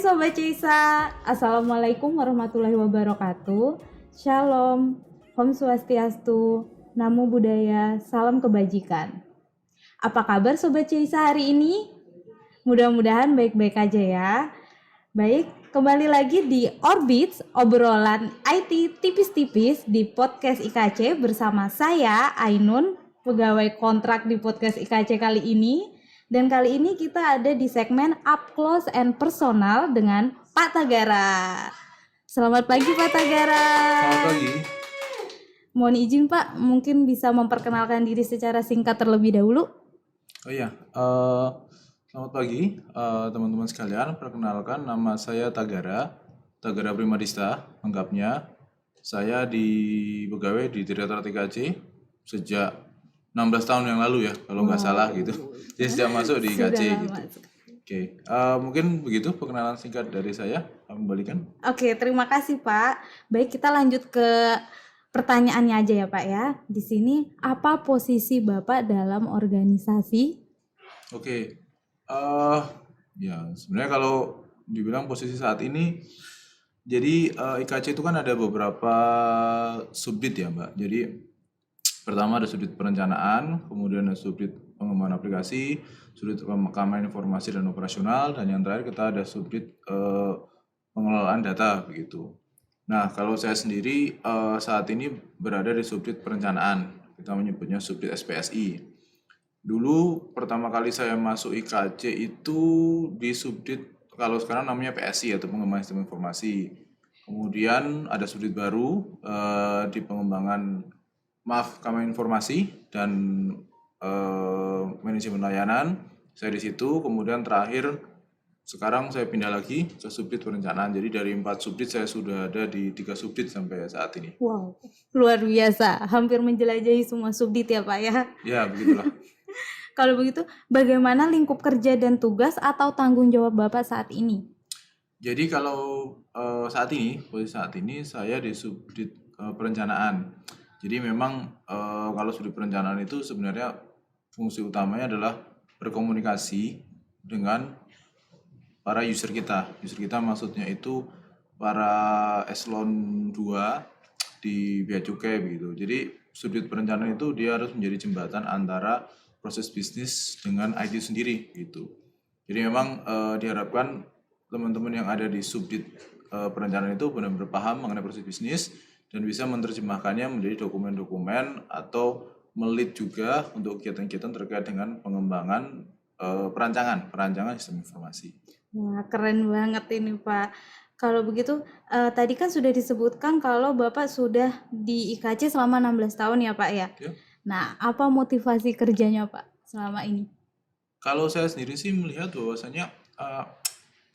Sobat Cisa, Assalamualaikum warahmatullahi wabarakatuh. Shalom, Om Swastiastu, Namo Buddhaya, Salam Kebajikan. Apa kabar Sobat Cisa hari ini? Mudah-mudahan baik-baik aja ya. Baik, kembali lagi di Orbits, obrolan IT tipis-tipis di podcast IKC bersama saya, Ainun, pegawai kontrak di podcast IKC kali ini. Dan kali ini kita ada di segmen Up Close and Personal dengan Pak Tagara. Selamat pagi Pak Tagara. Selamat pagi. Mohon izin Pak, mungkin bisa memperkenalkan diri secara singkat terlebih dahulu. Oh iya, selamat pagi teman-teman sekalian. Perkenalkan, nama saya Tagara Primadista, lengkapnya. Saya pegawai di Direktorat IKC sejak 16 tahun yang lalu ya, kalau nggak salah gitu. Jadi sejak masuk di IKC gitu. Oke, mungkin begitu perkenalan singkat dari saya. Kembalikan. Oke, terima kasih Pak. Baik, kita lanjut ke pertanyaannya aja ya Pak ya. Di sini apa posisi Bapak dalam organisasi? Oke, ya sebenarnya kalau dibilang posisi saat ini, jadi IKC itu kan ada beberapa subdit ya Mbak. Jadi pertama ada subdit perencanaan, kemudian ada subdit pengembangan aplikasi, subdit keamanan informasi dan operasional, dan yang terakhir kita ada subdit pengelolaan data begitu. Nah, kalau saya sendiri saat ini berada di subdit perencanaan, kita menyebutnya subdit SPSI. Dulu pertama kali saya masuk IKC itu di subdit, kalau sekarang namanya PSI atau pengembangan sistem informasi. Kemudian ada subdit baru di pengembangan keamanan informasi dan manajemen layanan. Saya di situ, kemudian terakhir sekarang saya pindah lagi ke subdit perencanaan. Jadi dari 4 subdit saya sudah ada di 3 subdit sampai saat ini. Wow, luar biasa. Hampir menjelajahi semua subdit ya Pak ya. Ya, begitulah. Kalau begitu, bagaimana lingkup kerja dan tugas atau tanggung jawab Bapak saat ini? Jadi kalau posisi saat ini saya di subdit perencanaan. Jadi memang kalau subdit perencanaan itu sebenarnya fungsi utamanya adalah berkomunikasi dengan para user kita. User kita maksudnya itu para eselon 2 di bea cukai begitu. Jadi subdit perencanaan itu dia harus menjadi jembatan antara proses bisnis dengan IT sendiri gitu. Jadi memang diharapkan teman-teman yang ada di subdit perencanaan itu benar-benar paham mengenai proses bisnis dan bisa menerjemahkannya menjadi dokumen-dokumen atau melit juga untuk kegiatan-kegiatan terkait dengan pengembangan perancangan sistem informasi. Wah, keren banget ini Pak. Kalau begitu, tadi kan sudah disebutkan kalau Bapak sudah di IKC selama 16 tahun ya Pak ya? Ya. Nah, apa motivasi kerjanya Pak selama ini? Kalau saya sendiri sih melihat bahwasanya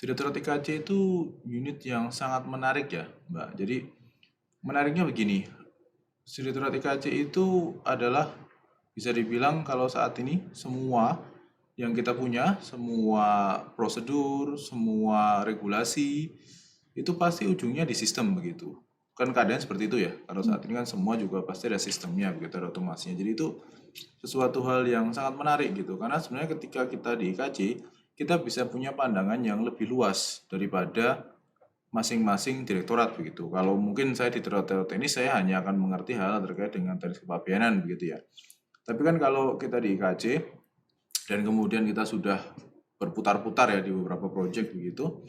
Direktorat IKC itu unit yang sangat menarik ya Mbak. Jadi menariknya begini, Direktorat IKC itu adalah bisa dibilang kalau saat ini semua yang kita punya, semua prosedur, semua regulasi, itu pasti ujungnya di sistem begitu. Kan keadaan seperti itu ya, kalau saat ini kan semua juga pasti ada sistemnya begitu, ada otomasinya. Jadi itu sesuatu hal yang sangat menarik gitu, karena sebenarnya ketika kita di IKC, kita bisa punya pandangan yang lebih luas daripada masing-masing direktorat begitu. Kalau mungkin saya di direktorat ini saya hanya akan mengerti hal terkait dengan teknis kepabeanan begitu ya. Tapi kan kalau kita di IKC dan kemudian kita sudah berputar-putar ya di beberapa proyek begitu,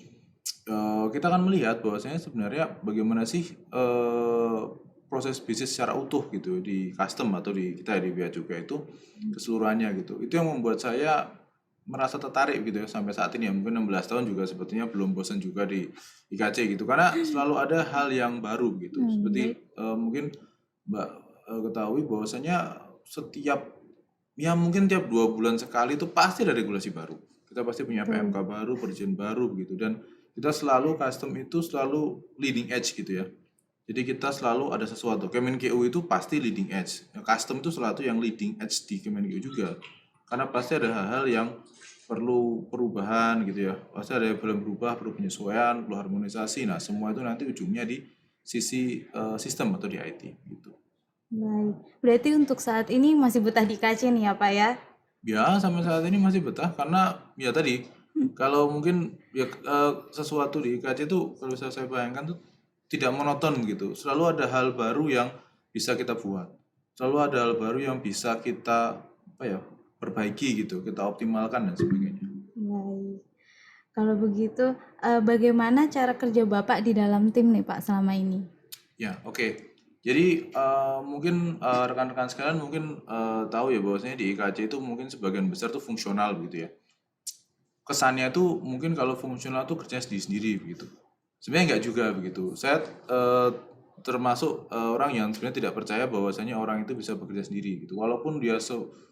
kita akan melihat bahwasanya sebenarnya bagaimana sih proses bisnis secara utuh gitu di custom atau di kita di bea cukai itu keseluruhannya gitu. Itu yang membuat saya merasa tertarik gitu ya sampai saat ini ya, mungkin 16 tahun juga sebetulnya belum bosan juga di IKC gitu, karena selalu ada hal yang baru gitu. Seperti mungkin Mbak ketahui bahwasanya mungkin tiap 2 bulan sekali itu pasti ada regulasi baru. Kita pasti punya PMK baru, perizinan baru begitu, dan kita selalu custom itu selalu leading edge gitu ya. Jadi kita selalu ada sesuatu. Kemenkeu itu pasti leading edge. Custom itu selalu yang leading edge di Kemenkeu juga. Karena pasti ada hal-hal yang perlu perubahan gitu ya. Pasti ada yang belum berubah, perlu penyesuaian, perlu harmonisasi. Nah, semua itu nanti ujungnya di sisi sistem atau di IT gitu. Baik, berarti untuk saat ini masih betah di IKC nih ya Pak ya? Ya, sampai saat ini masih betah karena ya tadi Kalau mungkin ya sesuatu di IKJ itu kalau bisa saya bayangkan tuh tidak monoton gitu. Selalu ada hal baru yang bisa kita buat. Selalu ada hal baru yang bisa kita apa ya perbaiki gitu, kita optimalkan dan sebagainya. Baik. Kalau begitu, bagaimana cara kerja Bapak di dalam tim nih Pak selama ini? Ya, oke. Jadi mungkin rekan-rekan sekalian mungkin tahu ya bahwasanya di IKJ itu mungkin sebagian besar tuh fungsional gitu ya. Kesannya tuh mungkin kalau fungsional tuh kerjanya sendiri-sendiri begitu. Sebenarnya enggak juga begitu. Saya termasuk orang yang sebenarnya tidak percaya bahwasanya orang itu bisa bekerja sendiri gitu. Walaupun dia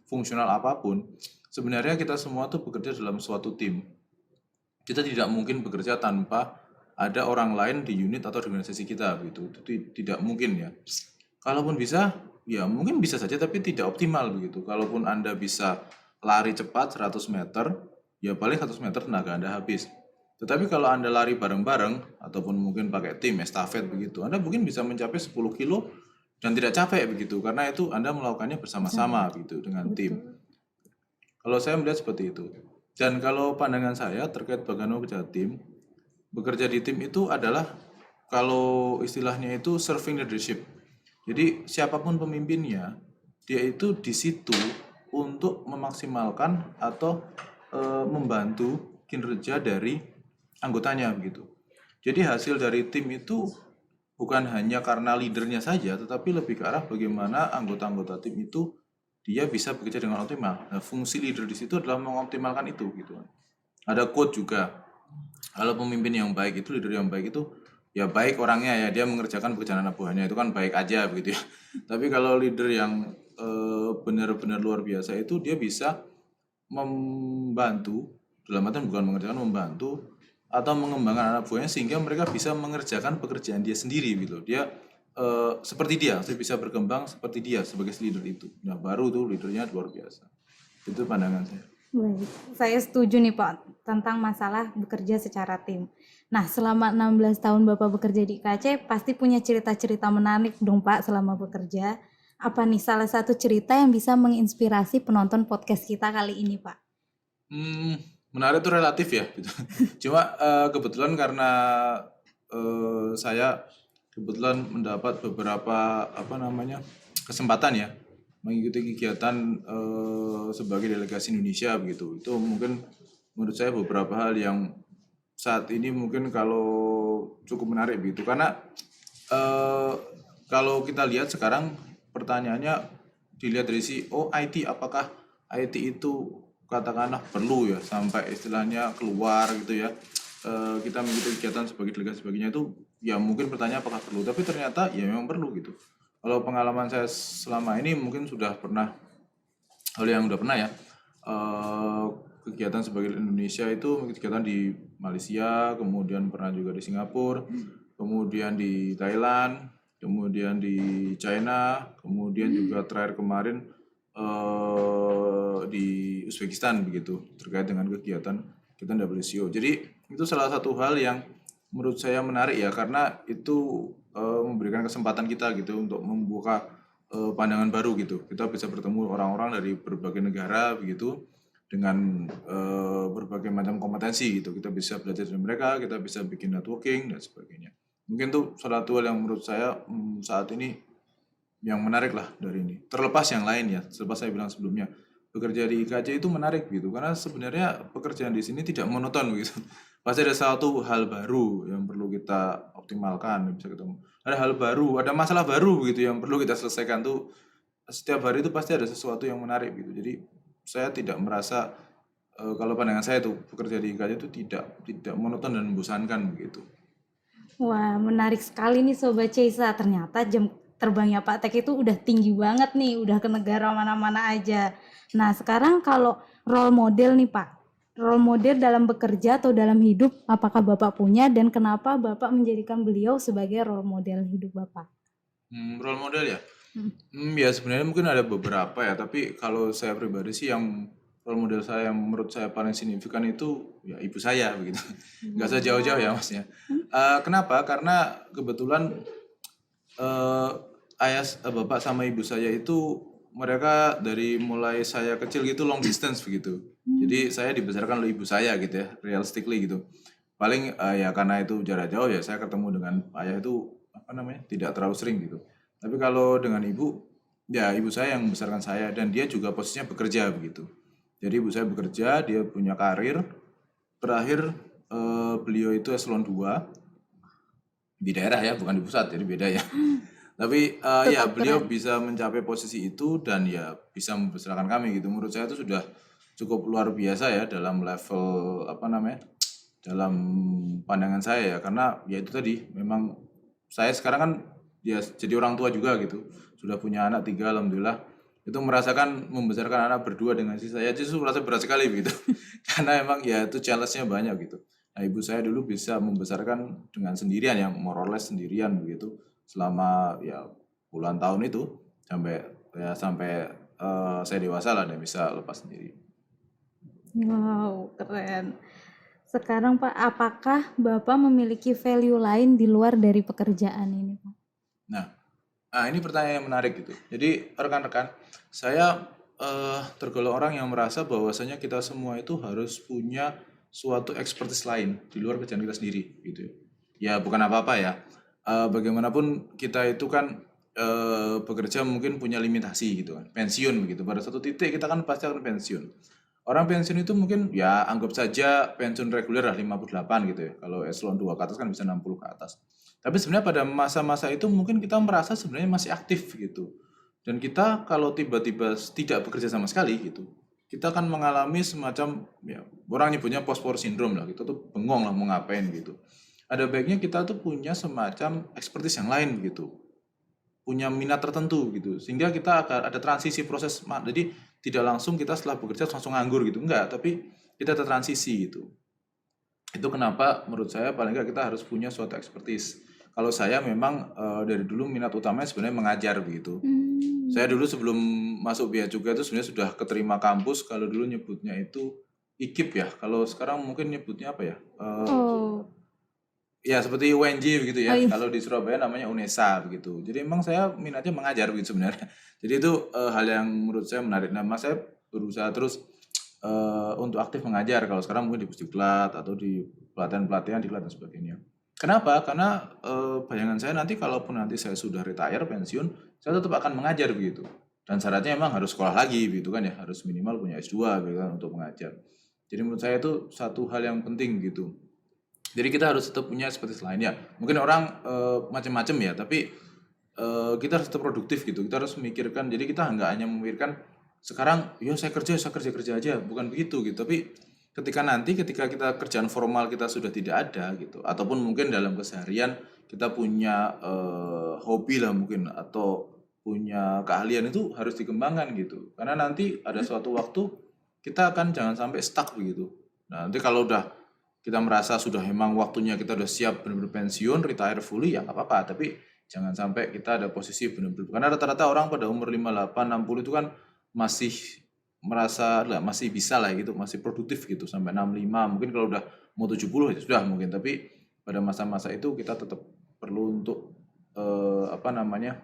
fungsional apapun, sebenarnya kita semua tuh bekerja dalam suatu tim. Kita tidak mungkin bekerja tanpa ada orang lain di unit atau di organisasi kita gitu. Itu tidak mungkin ya. Kalaupun bisa, ya mungkin bisa saja tapi tidak optimal begitu. Kalaupun Anda bisa lari cepat 100 meter, ya paling 100 meter tenaga Anda habis. Tetapi kalau Anda lari bareng-bareng ataupun mungkin pakai tim estafet begitu, Anda mungkin bisa mencapai 10 kilo dan tidak capek begitu karena itu Anda melakukannya bersama-sama gitu dengan tim. Betul. Kalau saya melihat seperti itu. Dan kalau pandangan saya terkait bagaimana bekerja di tim itu adalah kalau istilahnya itu serving leadership. Jadi siapapun pemimpinnya, dia itu di situ untuk memaksimalkan atau membantu kinerja dari anggotanya begitu. Jadi hasil dari tim itu bukan hanya karena leadernya saja, tetapi lebih ke arah bagaimana anggota-anggota tim itu dia bisa bekerja dengan optimal. Nah, fungsi leader di situ adalah mengoptimalkan itu gitu. Ada quote juga. Kalau pemimpin yang baik itu, leader yang baik itu, ya baik orangnya ya dia mengerjakan pekerjaan anak buahnya itu kan baik aja begitu ya. Tapi kalau leader yang benar-benar luar biasa itu dia bisa membantu, dalam artian bukan mengerjakan, membantu atau mengembangkan anak buahnya sehingga mereka bisa mengerjakan pekerjaan dia sendiri gitu. Dia seperti dia bisa berkembang seperti dia sebagai leader itu. Nah baru tuh leadernya luar biasa. Itu pandangan saya. Baik, saya setuju nih Pak tentang masalah bekerja secara tim. Nah, selama 16 tahun Bapak bekerja di IKC, pasti punya cerita-cerita menarik dong Pak selama bekerja. Apa nih salah satu cerita yang bisa menginspirasi penonton podcast kita kali ini Pak? Menarik itu relatif ya gitu. Cuma kebetulan karena saya kebetulan mendapat beberapa apa namanya kesempatan ya mengikuti kegiatan sebagai delegasi Indonesia begitu. Itu mungkin menurut saya beberapa hal yang saat ini mungkin kalau cukup menarik begitu karena eh, kalau kita lihat sekarang pertanyaannya dilihat dari IT apakah IT itu katakanlah perlu ya sampai istilahnya keluar gitu ya. Kita mengikuti kegiatan sebagai delegasi sebagainya itu ya mungkin pertanyaan apakah perlu tapi ternyata ya memang perlu gitu. Kalau pengalaman saya selama ini mungkin sudah pernah hal yang udah pernah ya eh, kegiatan sebagai Indonesia itu kegiatan di Malaysia, kemudian pernah juga di Singapura, kemudian di Thailand, kemudian di China, kemudian juga terakhir kemarin di Uzbekistan begitu terkait dengan kegiatan WCO. Jadi itu salah satu hal yang menurut saya menarik ya karena itu memberikan kesempatan kita gitu untuk membuka pandangan baru gitu. Kita bisa bertemu orang-orang dari berbagai negara begitu dengan berbagai macam kompetensi gitu. Kita bisa belajar dari mereka, kita bisa bikin networking dan sebagainya. Mungkin tuh salah satu hal yang menurut saya saat ini yang menarik lah dari ini. Terlepas yang lain ya, selepas saya bilang sebelumnya, bekerja di IKJ itu menarik gitu karena sebenarnya pekerjaan di sini tidak monoton gitu. Pasti ada satu hal baru yang perlu kita optimalkan, bisa ketemu. Ada hal baru, ada masalah baru gitu yang perlu kita selesaikan tuh setiap hari itu pasti ada sesuatu yang menarik gitu. Jadi saya tidak merasa kalau pandangan saya tuh bekerja di IKJ itu tidak monoton dan membosankan begitu. Wah, menarik sekali nih Sobat Ceisa. Ternyata jam terbangnya Pak Tek itu udah tinggi banget nih, udah ke negara mana-mana aja. Nah, sekarang kalau role model nih Pak, role model dalam bekerja atau dalam hidup, apakah Bapak punya dan kenapa Bapak menjadikan beliau sebagai role model hidup Bapak? Role model ya? Ya sebenarnya mungkin ada beberapa ya, tapi kalau saya pribadi sih yang role model saya yang menurut saya paling signifikan itu ya ibu saya begitu. Nggak usah jauh-jauh ya Mas ya. Kenapa? Karena kebetulan bapak sama ibu saya itu mereka dari mulai saya kecil gitu long distance begitu. Jadi saya dibesarkan oleh ibu saya gitu ya, realistically gitu. Paling ya karena itu jarak jauh ya saya ketemu dengan ayah itu apa namanya tidak terlalu sering gitu. Tapi kalau dengan ibu, ya ibu saya yang membesarkan saya dan dia juga posisinya bekerja begitu. Jadi ibu saya bekerja, dia punya karir. Terakhir beliau itu eselon 2 di daerah ya, bukan di pusat, jadi beda ya. Tapi ya Tetap beliau keren. bisa mencapai posisi itu dan ya bisa membesarkan kami gitu. Menurut saya itu sudah cukup luar biasa ya dalam level apa namanya, dalam pandangan saya ya. Karena ya itu tadi memang saya sekarang kan ya jadi orang tua juga gitu. Sudah punya anak 3 alhamdulillah. Itu merasakan membesarkan anak berdua dengan si saya justru merasa berat sekali gitu. Karena emang ya itu challenge-nya banyak gitu. Nah, ibu saya dulu bisa membesarkan dengan sendirian ya, more or less sendirian begitu selama ya puluhan tahun itu sampai saya dewasa lah dan bisa lepas sendiri. Wow, keren. Sekarang Pak, apakah Bapak memiliki value lain di luar dari pekerjaan ini, Pak? Nah, ini pertanyaan yang menarik gitu. Jadi rekan-rekan, saya tergolong orang yang merasa bahwasanya kita semua itu harus punya suatu expertise lain di luar kerjaan kita sendiri gitu. Ya bukan apa-apa ya. Bagaimanapun kita itu kan bekerja mungkin punya limitasi gitu kan. Pensiun begitu. Pada satu titik kita kan pasti akan pensiun. Orang pensiun itu mungkin ya anggap saja pensiun reguler lah 58 gitu ya. Kalau eselon 2 ke atas kan bisa 60 ke atas. Tapi sebenarnya pada masa-masa itu mungkin kita merasa sebenarnya masih aktif gitu. Dan kita kalau tiba-tiba tidak bekerja sama sekali gitu, kita akan mengalami semacam ya orang nyebutnya post-war syndrome lah gitu tuh bengong lah mau ngapain gitu. Ada baiknya kita tuh punya semacam expertise yang lain gitu, punya minat tertentu gitu sehingga kita akan ada transisi proses jadi tidak langsung kita setelah bekerja langsung nganggur gitu enggak, tapi kita ada transisi gitu. Itu kenapa menurut saya paling nggak kita harus punya suatu expertise. Kalau saya memang dari dulu minat utamanya sebenarnya mengajar begitu. Saya dulu sebelum masuk Bea Cukai itu sebenarnya sudah keterima kampus, kalau dulu nyebutnya itu IKIP ya. Kalau sekarang mungkin nyebutnya apa ya? Oh, Ya seperti UNJ begitu oh ya. iya. Kalau di Surabaya namanya UNESA begitu. Jadi memang saya minatnya mengajar begitu sebenarnya. Jadi itu hal yang menurut saya menarik. Nah, mas saya berusaha terus untuk aktif mengajar. Kalau sekarang mungkin di Pusdiklat atau di pelatihan-pelatihan diklat dan sebagainya. Kenapa? Karena bayangan saya nanti kalaupun nanti saya sudah retire pensiun, saya tetap akan mengajar begitu. Dan syaratnya memang harus sekolah lagi begitu kan ya, harus minimal punya S2 gitu kan untuk mengajar. Jadi menurut saya itu satu hal yang penting gitu. Jadi kita harus tetap punya expertise lain ya. Mungkin orang macam-macam ya, tapi kita harus tetap produktif gitu. Kita harus memikirkan. Jadi kita nggak hanya memikirkan sekarang, yo saya kerja aja, bukan begitu gitu. Tapi ketika kita kerjaan formal kita sudah tidak ada gitu, ataupun mungkin dalam keseharian kita punya hobi lah mungkin atau punya keahlian itu harus dikembangkan gitu. Karena nanti ada suatu waktu kita akan jangan sampai stuck begitu. Nah, nanti kalau udah kita merasa sudah memang waktunya kita udah siap benar-benar pensiun, retire fully ya nggak apa-apa. Tapi jangan sampai kita ada posisi benar-benar. Karena rata-rata orang pada umur 58, 60 itu kan masih merasa lah masih bisa lah gitu, masih produktif gitu sampai 65. Mungkin kalau udah mau 70 ya sudah mungkin. Tapi pada masa-masa itu kita tetap perlu untuk apa namanya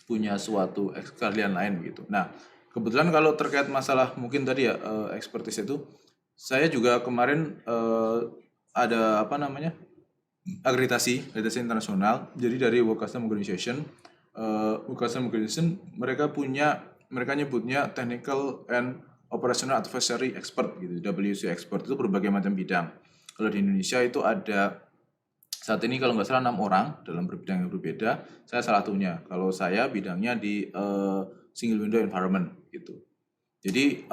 punya suatu keahlian lain gitu. Nah, kebetulan kalau terkait masalah mungkin tadi ya expertise itu, saya juga kemarin ada apa namanya akreditasi internasional. Jadi dari World Customs Organization, World Customs Organization mereka nyebutnya Technical and Operational Advisory Expert gitu, WC Expert itu berbagai macam bidang. Kalau di Indonesia itu ada saat ini kalau nggak salah 6 orang dalam bidang yang berbeda. Saya salah satunya. Kalau saya bidangnya di single window environment gitu. Jadi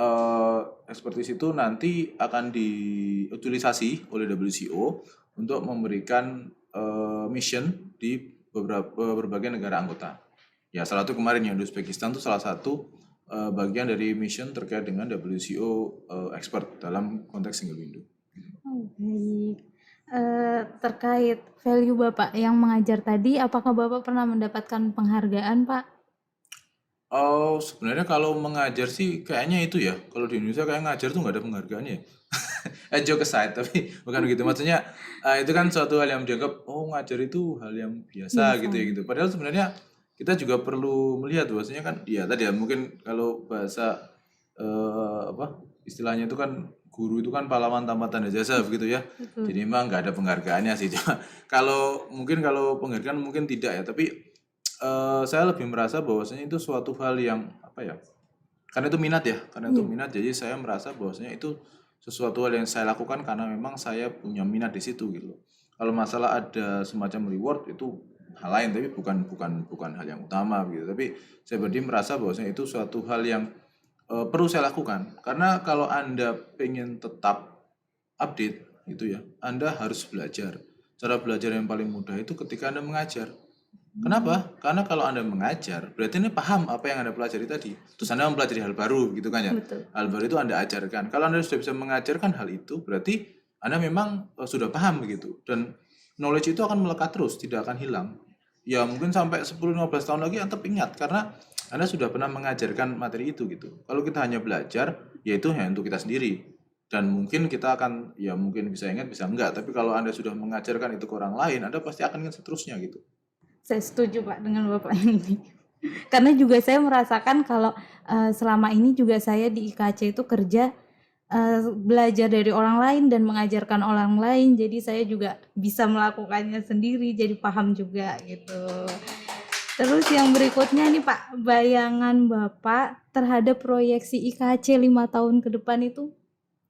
expertise itu nanti akan diutilisasi oleh WCO untuk memberikan mission di berbagai negara anggota. Ya salah satu kemarin yang di Uzbekistan itu salah satu bagian dari mission terkait dengan WCO expert dalam konteks single window. Oh, baik. Terkait value Bapak yang mengajar tadi, apakah Bapak pernah mendapatkan penghargaan, Pak? Oh, sebenarnya kalau mengajar sih kayaknya itu ya. Kalau di Indonesia kayak ngajar tuh nggak ada penghargaannya ya. Joke aside, tapi bukan begitu. Maksudnya itu kan suatu hal yang dianggap, oh ngajar itu hal yang biasa gitu Biasa. ya gitu. Padahal sebenarnya kita juga perlu melihat bahwasanya kan ya tadi ya mungkin kalau bahasa apa istilahnya itu kan guru itu kan pahlawan tanpa tanda jasa begitu ya. Betul. Jadi memang nggak ada penghargaannya sih. Cuma kalau penghargaan mungkin tidak ya, tapi saya lebih merasa bahwasanya itu suatu hal yang apa ya? Karena itu minat ya, karena itu Iya, minat jadi saya merasa bahwasanya itu sesuatu hal yang saya lakukan karena memang saya punya minat di situ gitu loh. Kalau masalah ada semacam reward itu hal lain tapi bukan hal yang utama gitu. Tapi saya berarti merasa bahwasanya itu suatu hal yang perlu saya lakukan. Karena kalau Anda pengen tetap update gitu ya, Anda harus belajar. Cara belajar yang paling mudah itu ketika Anda mengajar. Kenapa? Karena kalau Anda mengajar, berarti Anda paham apa yang Anda pelajari tadi. Terus Anda mempelajari hal baru, gitu kan ya. betul. Hal baru itu Anda ajarkan. Kalau Anda sudah bisa mengajarkan hal itu, berarti Anda memang sudah paham begitu. Dan knowledge itu akan melekat terus, tidak akan hilang. Ya mungkin sampai 10-15 tahun lagi Anda tetap ingat, karena Anda sudah pernah mengajarkan materi itu gitu. Kalau kita hanya belajar, ya itu hanya untuk kita sendiri. Dan mungkin kita akan, ya mungkin bisa ingat, bisa enggak. Tapi kalau Anda sudah mengajarkan itu ke orang lain, Anda pasti akan ingat seterusnya gitu. Saya setuju Pak dengan Bapak ini. Karena juga saya merasakan kalau selama ini juga saya di IKC itu kerja belajar dari orang lain dan mengajarkan orang lain, jadi saya juga bisa melakukannya sendiri, jadi paham juga gitu. Terus yang berikutnya nih Pak, bayangan Bapak terhadap proyeksi IKC 5 tahun ke depan itu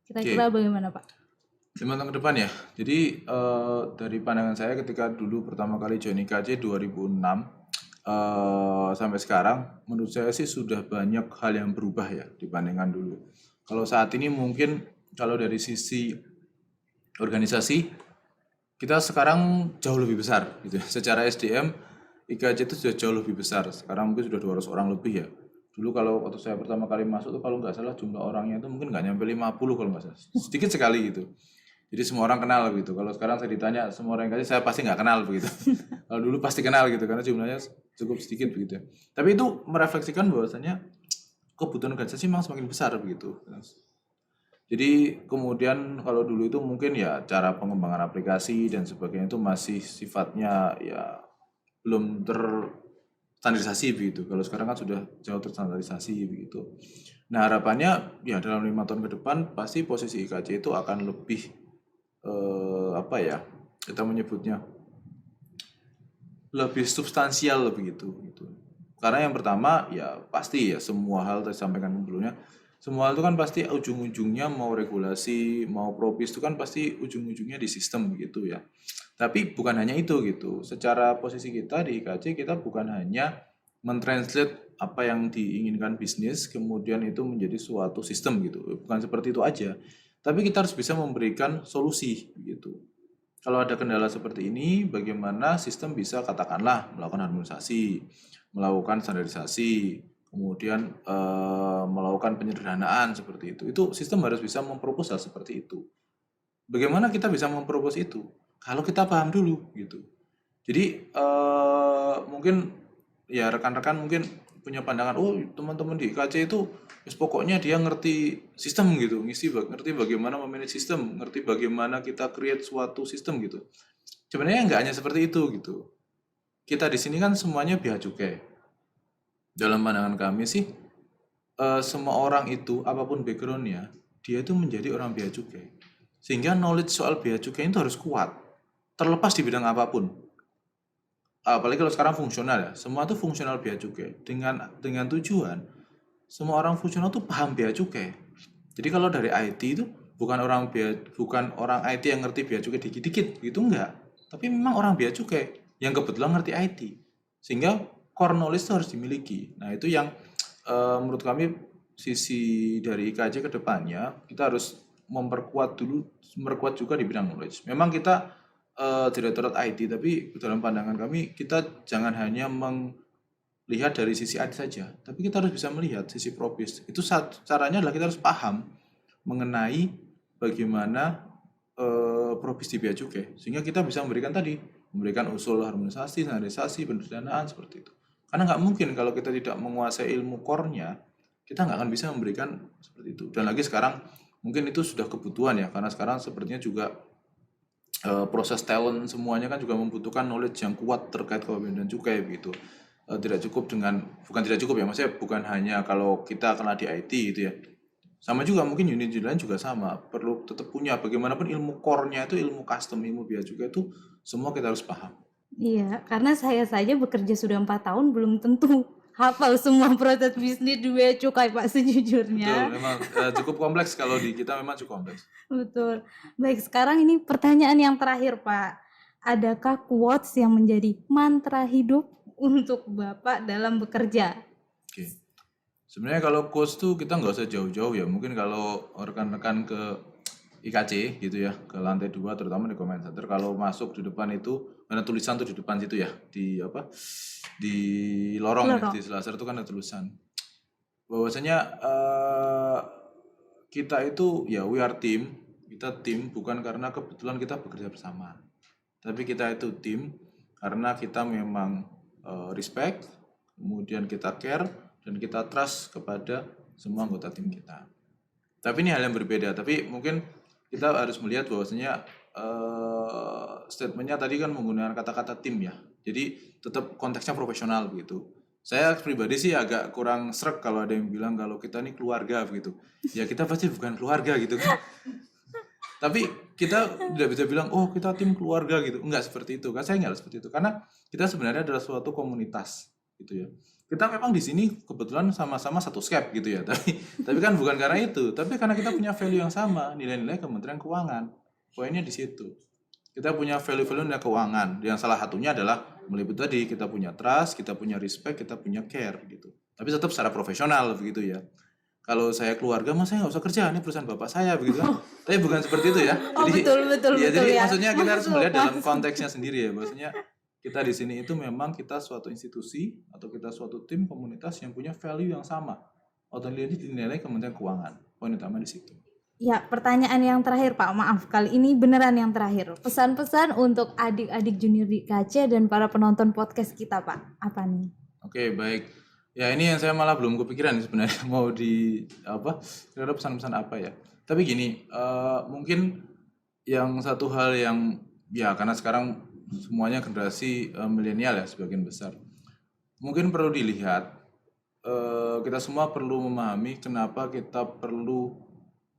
kira-kira Oke. bagaimana Pak? 5 tahun ke depan ya. Jadi dari pandangan saya ketika dulu pertama kali join IKJ 2006 sampai sekarang, menurut saya sih sudah banyak hal yang berubah ya dibandingkan dulu. Kalau saat ini mungkin kalau dari sisi organisasi kita sekarang jauh lebih besar gitu ya. Secara SDM IKJ itu sudah jauh lebih besar. Sekarang mungkin sudah 200 orang lebih ya. Dulu kalau waktu saya pertama kali masuk tuh kalau nggak salah jumlah orangnya itu mungkin nggak nyampe 50 kalau nggak salah. Sedikit sekali gitu. Jadi semua orang kenal begitu. Kalau sekarang saya ditanya semua orang kasih saya pasti nggak kenal begitu. Kalau dulu pasti kenal gitu karena jumlahnya cukup sedikit begitu. Tapi itu merefleksikan bahwasanya kebutuhan organisasi memang semakin besar begitu. Jadi kemudian kalau dulu itu mungkin ya cara pengembangan aplikasi dan sebagainya itu masih sifatnya ya belum terstandarisasi begitu. Kalau sekarang kan sudah jauh terstandarisasi begitu. Nah harapannya ya dalam 5 tahun ke depan pasti posisi IKJ itu akan lebih apa ya kita menyebutnya lebih substansial begitu gitu. Karena yang pertama ya pasti ya semua hal tadi sampaikan sebelumnya semua hal itu kan pasti ujung-ujungnya mau regulasi mau propis itu kan pasti ujung-ujungnya di sistem gitu ya. Tapi bukan hanya itu gitu. Secara posisi kita di IKC kita bukan hanya mentranslate apa yang diinginkan bisnis kemudian itu menjadi suatu sistem gitu. Bukan seperti itu aja. Tapi kita harus bisa memberikan solusi gitu. Kalau ada kendala seperti ini, bagaimana sistem bisa katakanlah melakukan harmonisasi, melakukan standarisasi, kemudian melakukan penyederhanaan seperti itu. Itu sistem harus bisa memproposal seperti itu. Bagaimana kita bisa mempropos itu? Kalau kita paham dulu gitu. Jadi mungkin ya rekan-rekan mungkin punya pandangan, oh teman-teman di IKC itu pokoknya dia ngerti sistem gitu, ngerti bagaimana memanage sistem, ngerti bagaimana kita create suatu sistem gitu. Sebenarnya nggak hanya seperti itu gitu. Kita di sini kan semuanya bea cukai. Dalam pandangan kami sih, semua orang itu apapun backgroundnya, dia itu menjadi orang bea cukai. Sehingga knowledge soal bea cukai itu harus kuat, terlepas di bidang apapun. Apalagi kalau sekarang fungsional ya, semua itu fungsional bea cukai dengan tujuan semua orang fungsional tuh paham bea cukai. Jadi kalau dari IT itu bukan orang IT yang ngerti bea cukai dikit-dikit gitu enggak, tapi memang orang bea cukai yang kebetulan ngerti IT. Sehingga core knowledge itu harus dimiliki. Nah, itu yang menurut kami sisi dari IKJ ke depannya kita harus memperkuat juga di bidang knowledge. Memang kita Direktorat IT, tapi dalam pandangan kami kita jangan hanya melihat dari sisi IT saja, tapi kita harus bisa melihat sisi propis. Itu caranya adalah kita harus paham mengenai bagaimana propis di bea cukai, sehingga kita bisa memberikan usul harmonisasi, standarisasi, pendanaan seperti itu. Karena nggak mungkin kalau kita tidak menguasai ilmu core-nya, kita nggak akan bisa memberikan seperti itu. Dan lagi sekarang mungkin itu sudah kebutuhan ya, karena sekarang sepertinya juga proses talent semuanya kan juga membutuhkan knowledge yang kuat terkait kepemimpinan cukai begitu. tidak cukup dengan, bukan tidak cukup ya, maksudnya bukan hanya kalau kita kena di IT gitu ya. Sama juga mungkin unit lain juga sama, perlu tetap punya bagaimanapun ilmu core-nya itu ilmu custom, ilmu bea cukai itu semua kita harus paham. Iya, karena saya saja bekerja sudah 4 tahun belum tentu hafal semua proses bisnis di bea cukai Pak Betul, sejujurnya. memang cukup kompleks, kalau di kita memang cukup kompleks. Betul. Baik, sekarang ini pertanyaan yang terakhir Pak. Adakah quotes yang menjadi mantra hidup untuk Bapak dalam bekerja? Oke. Sebenarnya kalau coach tuh kita nggak usah jauh-jauh ya. Mungkin kalau rekan-rekan ke IKC gitu ya, ke lantai 2 terutama di comment center, kalau masuk di depan itu ada tulisan tuh di depan situ ya, di apa? Di lorong ya, di selasar itu kan ada tulisan. Bahwasanya kita itu ya we are team, kita tim bukan karena kebetulan kita bekerja bersama. Tapi kita itu tim karena kita memang respect, kemudian kita care, dan kita trust kepada semua anggota tim kita. Tapi ini hal yang berbeda. Tapi mungkin kita harus melihat bahwasanya statementnya tadi kan menggunakan kata-kata tim ya. Jadi tetap konteksnya profesional begitu. Saya pribadi sih agak kurang srek kalau ada yang bilang kalau kita ini keluarga begitu. Ya kita pasti bukan keluarga gitu kan. Tapi kita tidak bisa bilang, oh kita tim keluarga gitu. Enggak seperti itu. Kan saya enggak seperti itu. Karena kita sebenarnya adalah suatu komunitas gitu ya. Kita memang di sini kebetulan sama-sama satu skep gitu ya. Tapi kan bukan karena itu. Tapi karena kita punya value yang sama, nilai-nilai Kementerian Keuangan. Poinnya di situ. Kita punya value-value nilai keuangan. Yang salah satunya adalah meliputi tadi kita punya trust, kita punya respect, kita punya care gitu. Tapi tetap secara profesional begitu ya. Kalau saya keluarga, mas saya nggak usah kerja, ini perusahaan bapak saya begitu kan. Tapi bukan seperti itu ya. Oh, betul Ya, betul jadi ya. maksudnya kita harus melihat dalam Masuk. konteksnya sendiri ya. Maksudnya kita di sini itu memang kita suatu institusi atau kita suatu tim komunitas yang punya value yang sama. Atau dinilai Kementerian Keuangan. Poin utama di situ. Ya, pertanyaan yang terakhir Pak, maaf kali ini beneran yang terakhir. Pesan-pesan untuk adik-adik junior di KC dan para penonton podcast kita Pak, apa nih? Oke, baik. Ya ini yang saya malah belum kepikiran sebenarnya mau di apa, kira-kira pesan-pesan apa ya. Tapi gini, mungkin yang satu hal yang ya karena sekarang semuanya generasi milenial ya sebagian besar. Mungkin perlu dilihat, kita semua perlu memahami kenapa kita perlu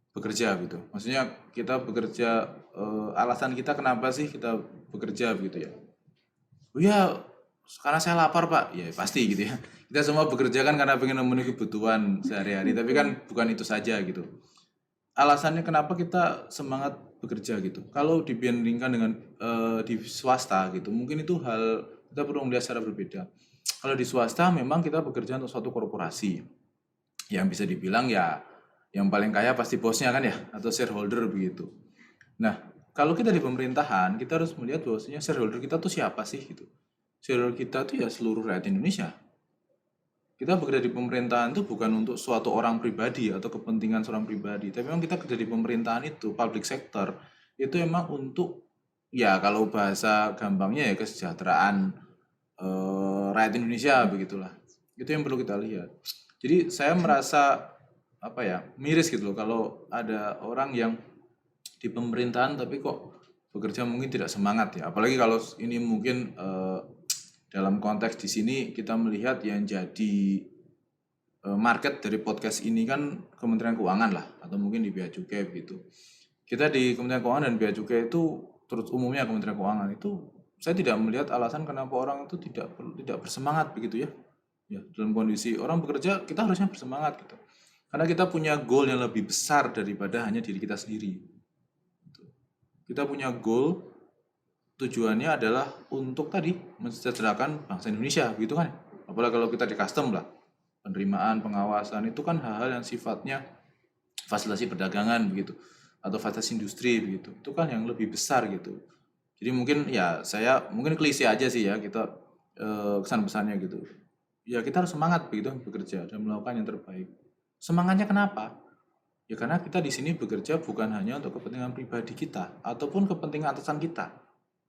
bekerja gitu. Maksudnya kita bekerja, alasan kita kenapa sih kita bekerja begitu ya. Oh ya, karena saya lapar pak, ya pasti gitu ya. Kita semua bekerja kan karena pengen memenuhi kebutuhan sehari-hari, tapi kan bukan itu saja gitu. Alasannya kenapa kita semangat bekerja gitu. Kalau dibandingkan dengan di swasta gitu, mungkin itu hal kita perlu melihat secara berbeda. Kalau di swasta memang kita bekerja untuk suatu korporasi yang bisa dibilang ya yang paling kaya pasti bosnya kan ya, atau shareholder begitu. Nah, kalau kita di pemerintahan, kita harus melihat bahwasanya shareholder kita tuh siapa sih gitu. Shareholder kita tuh ya seluruh rakyat Indonesia. Kita bekerja di pemerintahan itu bukan untuk suatu orang pribadi atau kepentingan seorang pribadi, tapi memang kita kerja di pemerintahan itu, public sector, itu emang untuk ya kalau bahasa gampangnya ya kesejahteraan rakyat Indonesia begitulah. Itu yang perlu kita lihat. Jadi saya merasa apa ya miris gitu loh kalau ada orang yang di pemerintahan tapi kok bekerja mungkin tidak semangat ya. Apalagi kalau ini mungkin dalam konteks di sini kita melihat yang jadi market dari podcast ini kan Kementerian Keuangan lah atau mungkin di Bea Cukai begitu. Kita di Kementerian Keuangan dan Bea Cukai itu terus umumnya Kementerian Keuangan itu saya tidak melihat alasan kenapa orang itu tidak bersemangat begitu ya. Ya, dalam kondisi orang bekerja kita harusnya bersemangat gitu. Karena kita punya goal yang lebih besar daripada hanya diri kita sendiri. Kita punya goal, tujuannya adalah untuk tadi mensejahterakan bangsa Indonesia, gitu kan? Apalagi kalau kita di custom lah, penerimaan, pengawasan itu kan hal-hal yang sifatnya fasilitasi perdagangan begitu, atau fasilitasi industri begitu. Itu kan yang lebih besar gitu. Jadi mungkin ya saya mungkin klise aja sih ya kita kesan pesannya gitu. Ya kita harus semangat begitu bekerja dan melakukan yang terbaik. Semangatnya kenapa? Ya karena kita di sini bekerja bukan hanya untuk kepentingan pribadi kita ataupun kepentingan atasan kita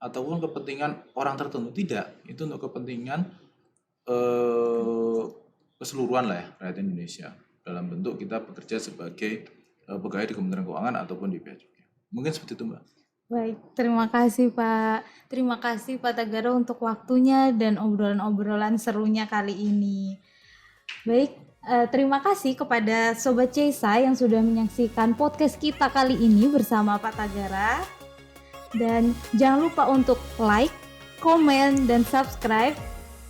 ataupun kepentingan orang tertentu, tidak. Itu untuk kepentingan keseluruhan lah ya rakyat Indonesia dalam bentuk kita bekerja sebagai pegawai di Kementerian Keuangan ataupun di Bea Cukai. Mungkin seperti itu Mbak. Baik, terima kasih Pak. Terima kasih Pak Tagara untuk waktunya dan obrolan-obrolan serunya kali ini. Baik, terima kasih kepada Sobat Cesa yang sudah menyaksikan podcast kita kali ini bersama Pak Tagara. Dan jangan lupa untuk like, komen, dan subscribe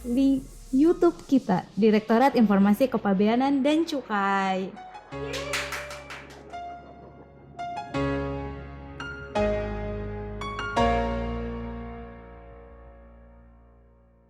di YouTube kita, Direktorat Informasi Kepabeanan dan Cukai.